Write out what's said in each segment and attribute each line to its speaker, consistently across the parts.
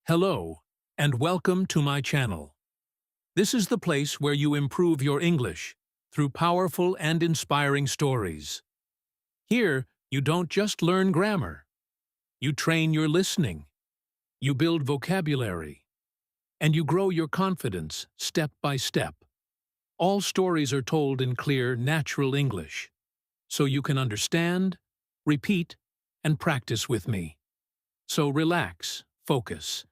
Speaker 1: Hello, and welcome to my channel. This is the place where you improve your English through powerful and inspiring stories. Here, you don't just learn grammar. You train your listening, you build vocabulary, and you grow your confidence step by step. All stories are told in clear, natural English, so you can understand, repeat, and practice with me. So relax, focus,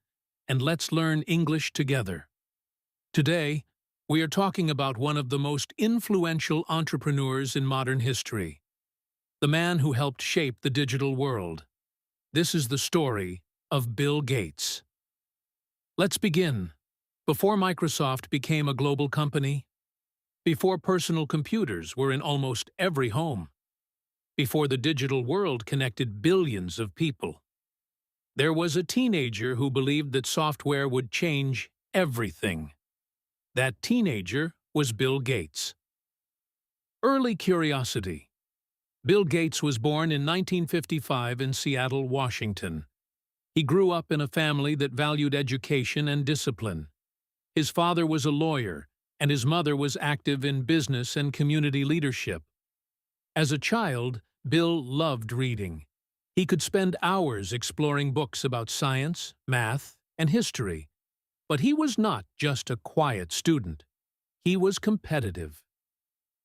Speaker 1: and let's learn English together. Today, we are talking about one of the most influential entrepreneurs in modern history, the man who helped shape the digital world. This is the story of Bill Gates. Let's begin. Before Microsoft became a global company, before personal computers were in almost every home, before the digital world connected billions of people, there was a teenager who believed that software would change everything. That teenager was Bill Gates. Early curiosity. Bill Gates was born in 1955 in Seattle, Washington. He grew up in a family that valued education and discipline. His father was a lawyer, and his mother was active in business and community leadership. As a child, Bill loved reading. He could spend hours exploring books about science, math, and history. But he was not just a quiet student. He was competitive.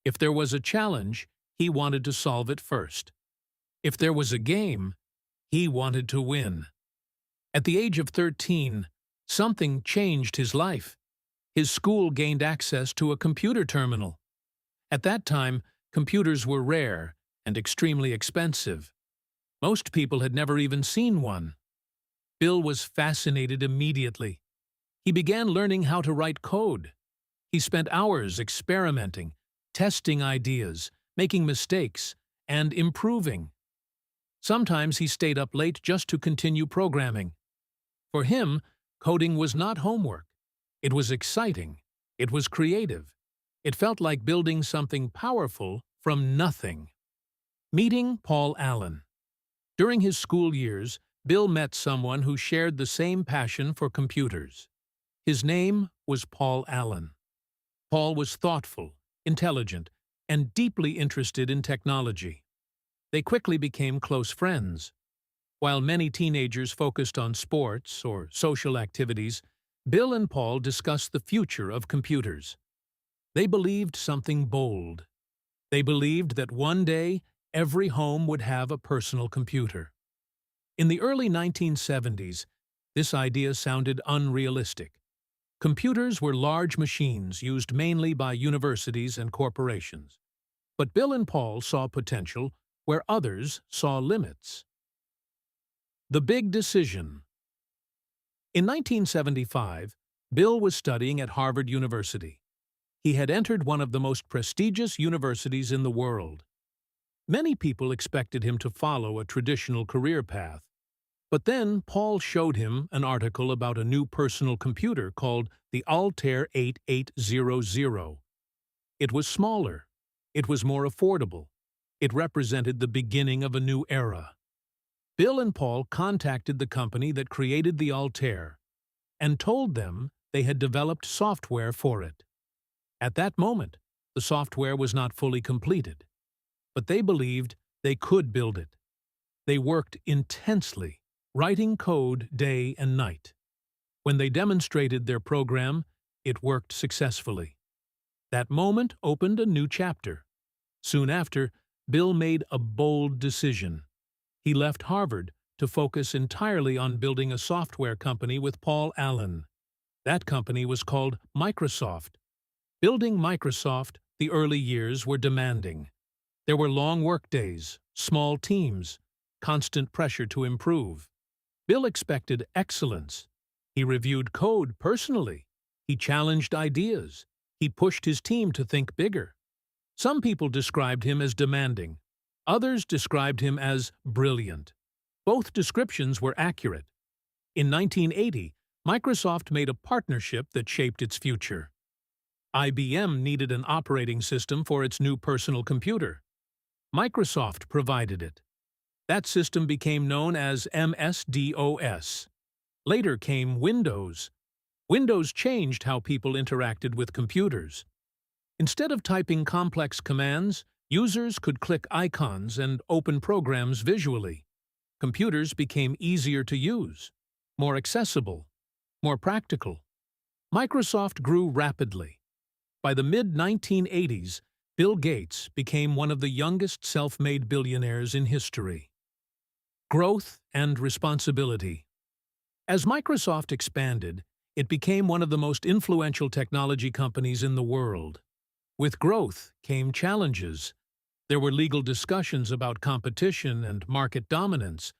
Speaker 1: If there was a challenge, he wanted to solve it first. If there was a game, he wanted to win. At the age of 13, something changed his life. His school gained access to a computer terminal. At that time, computers were rare and extremely expensive. Most people had never even seen one. Bill was fascinated immediately. He began learning how to write code. He spent hours experimenting, testing ideas, making mistakes, and improving. Sometimes he stayed up late just to continue programming. For him, coding was not homework. It was exciting. It was creative. It felt like building something powerful from nothing. Meeting Paul Allen. During his school years, Bill met someone who shared the same passion for computers. His name was Paul Allen. Paul was thoughtful, intelligent, and deeply interested in technology. They quickly became close friends. While many teenagers focused on sports or social activities, Bill and Paul discussed the future of computers. They believed something bold. They believed that one day, every home would have a personal computer. In the early 1970s, this idea sounded unrealistic. Computers were large machines used mainly by universities and corporations. But Bill and Paul saw potential where others saw limits. The big decision. In 1975, Bill was studying at Harvard University. He had entered one of the most prestigious universities in the world. Many people expected him to follow a traditional career path. But then Paul showed him an article about a new personal computer called the Altair 8800. It was smaller. It was more affordable. It represented the beginning of a new era. Bill and Paul contacted the company that created the Altair and told them they had developed software for it. At that moment, the software was not fully completed. But they believed they could build it. They worked intensely, writing code day and night. When they demonstrated their program, it worked successfully. That moment opened a new chapter. Soon after, Bill made a bold decision. He left Harvard to focus entirely on building a software company with Paul Allen. That company was called Microsoft. Building Microsoft, the early years were demanding. There were long workdays, small teams, constant pressure to improve. Bill expected excellence. He reviewed code personally. He challenged ideas. He pushed his team to think bigger. Some people described him as demanding. Others described him as brilliant. Both descriptions were accurate. In 1980, Microsoft made a partnership that shaped its future. IBM needed an operating system for its new personal computer. Microsoft provided it. That system became known as MS-DOS. Later came Windows. Windows changed how people interacted with computers. Instead of typing complex commands, users could click icons and open programs visually. Computers became easier to use, more accessible, more practical. Microsoft grew rapidly. By the mid-1980s, Bill Gates became one of the youngest self-made billionaires in history. Growth and responsibility. As Microsoft expanded, it became one of the most influential technology companies in the world. With growth came challenges. There were legal discussions about competition and market dominance.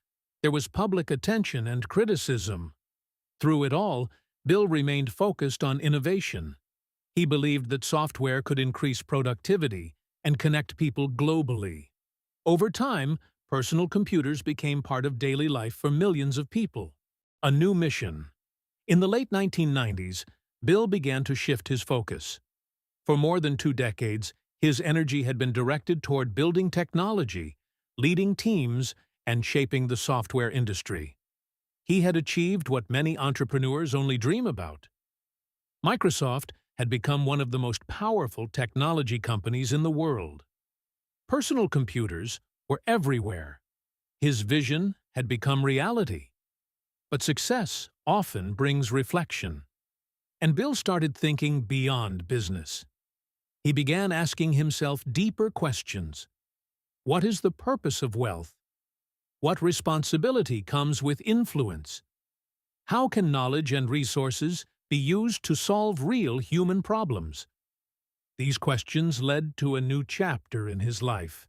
Speaker 1: There was public attention and criticism. Through it all, Bill remained focused on innovation. He believed that software could increase productivity and connect people globally. Over time, personal computers became part of daily life for millions of people. A new mission. In the late 1990s, Bill began to shift his focus. For more than 2 decades, his energy had been directed toward building technology, leading teams, and shaping the software industry. He had achieved what many entrepreneurs only dream about. Microsoft had become one of the most powerful technology companies in the world. Personal computers were everywhere. His vision had become reality. But success often brings reflection. And Bill started thinking beyond business. He began asking himself deeper questions. What is the purpose of wealth? What responsibility comes with influence? How can knowledge and resources be used to solve real human problems? These questions led to a new chapter in his life.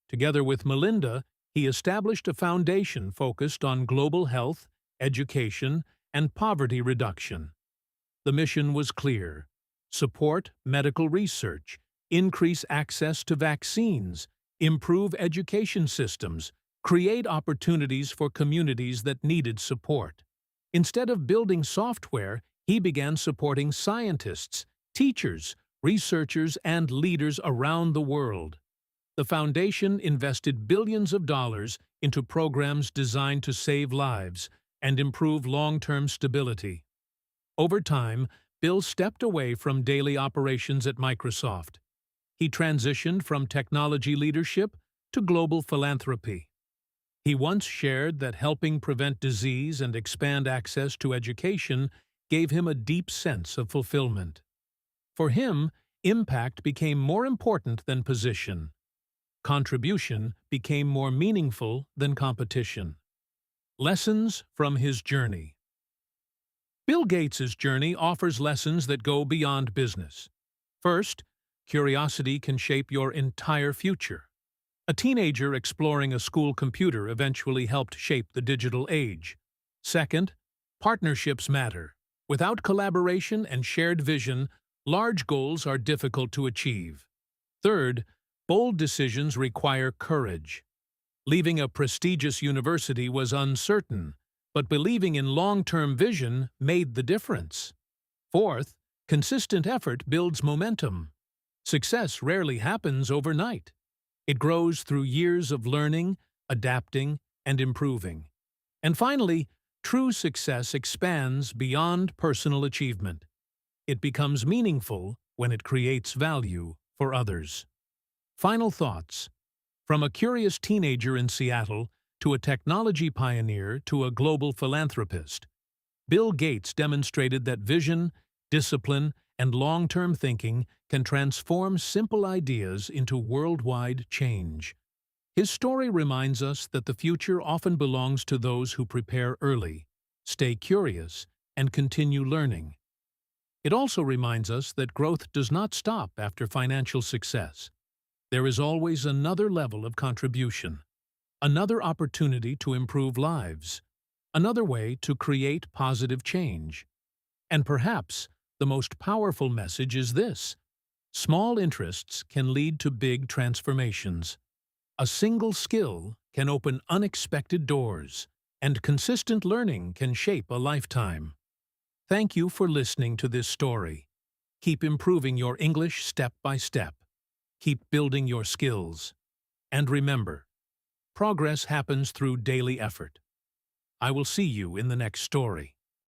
Speaker 1: Together with Melinda, he established a foundation focused on global health, education, and poverty reduction. The mission was clear: support medical research, increase access to vaccines, improve education systems, create opportunities for communities that needed support. Instead of building software, he began supporting scientists, teachers, researchers, and leaders around the world. The foundation invested billions of dollars into programs designed to save lives and improve long-term stability. Over time, Bill stepped away from daily operations at Microsoft. He transitioned from technology leadership to global philanthropy. He once shared that helping prevent disease and expand access to education gave him a deep sense of fulfillment. For him, impact became more important than position. Contribution became more meaningful than competition. Lessons from his journey. Bill Gates' journey offers lessons that go beyond business. First, curiosity can shape your entire future. A teenager exploring a school computer eventually helped shape the digital age. Second, partnerships matter. Without collaboration and shared vision, large goals are difficult to achieve. Third, bold decisions require courage. Leaving a prestigious university was uncertain, but believing in long-term vision made the difference. Fourth, consistent effort builds momentum. Success rarely happens overnight. It grows through years of learning, adapting, and improving. And finally, true success expands beyond personal achievement. It becomes meaningful when it creates value for others. Final thoughts. From a curious teenager in Seattle to a technology pioneer to a global philanthropist, Bill Gates demonstrated that vision, discipline, and long-term thinking can transform simple ideas into worldwide change. His story reminds us that the future often belongs to those who prepare early, stay curious, and continue learning. It also reminds us that growth does not stop after financial success. There is always another level of contribution, another opportunity to improve lives, another way to create positive change. And perhaps the most powerful message is this: small interests can lead to big transformations. A single skill can open unexpected doors, and consistent learning can shape a lifetime. Thank you for listening to this story. Keep improving your English step by step. Keep building your skills. And remember, progress happens through daily effort. I will see you in the next story.